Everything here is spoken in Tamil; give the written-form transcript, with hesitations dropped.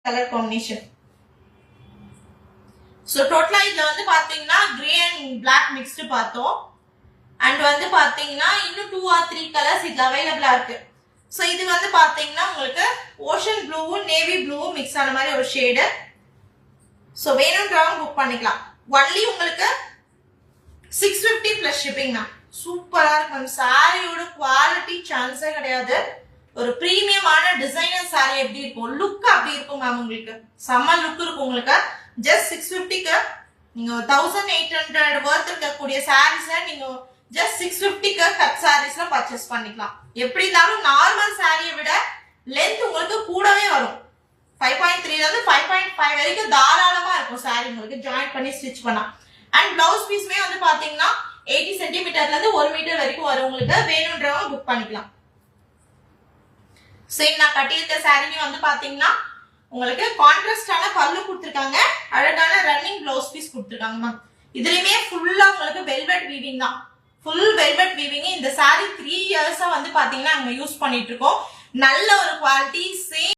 Colour combination. ஸோ டோட்டலா இதுல வந்து பாத்தீங்கன்னா கிரே அண்ட் பிளாக் மிக்ஸ்டு பார்த்தோம். அண்ட் வந்து பாத்தீங்கன்னா இன்னும் 2 or 3 கலர்ஸ் இதுல அவைலபிளா இருக்கு. ஸோ இது வந்து பாத்தீங்கன்னா உங்களுக்கு ஓஷன் ப்ளூவும் நேவி ப்ளூவும் மிக்ஸ் ஆன மாதிரி ஒரு ஷேடு. ஸோ வேணும்ன்றவங்க புக் பண்ணிக்கலாம். ஒன்லி உங்களுக்கு 650 பிளஸ் ஷிப்பிங் தான். சூப்பரா இருக்கும். சாரியோட குவாலிட்டி சான்ஸே கிடையாது. ஒரு பிரீமியமான டிசைனர் சாரி எப்படி இருக்கும், லுக் அப்படி இருக்கும் மேம். உங்களுக்கு செம்ம லுக் இருக்கும். உங்களுக்கு ஜஸ்ட் 650க்கு நீங்க 1800 வர்த் இருக்கக்கூடிய சாரீஸை நீங்க ஜஸ்ட் 650க்கு கட் சாரீஸ்ல பர்ச்சேஸ் பண்ணிக்கலாம். எப்படி இருந்தாலும் நார்மல் சாரியை விட லென்த் உங்களுக்கு கூடவே வரும். 5.3 ல இருந்து 5.5 வரைக்கும் தாராளமா இருக்கும் சாரி உங்களுக்கு ஜாயின் பண்ணி ஸ்டிச் பண்ணா. அண்ட் பிளவுஸ் பீஸ்மே வந்து பாத்தீங்கன்னா 80 சென்டிமீட்டர்ல இருந்து 1 மீட்டர் வரைக்கும் வரும். உங்களுக்கு வேணும்ன்றவங்க புக் பண்ணிக்கலாம். சரி, நான் கட்டியிருக்க சாரிலையும் வந்து பாத்தீங்கன்னா உங்களுக்கு கான்ட்ராஸ்டான பல்லு கொடுத்துருக்காங்க. அழகான ரன்னிங் பிளவுஸ் பீஸ் கொடுத்துருக்காங்க மேம். இதுலயுமே ஃபுல்லா உங்களுக்கு வெல்வெட் வீவிங் தான். Full velvet weaving. இந்த சாரி 3 இயர்ஸா வந்து பாத்தீங்கன்னா நாங்க யூஸ் பண்ணிட்டு இருக்கோம். நல்ல ஒரு குவாலிட்டி. சேம்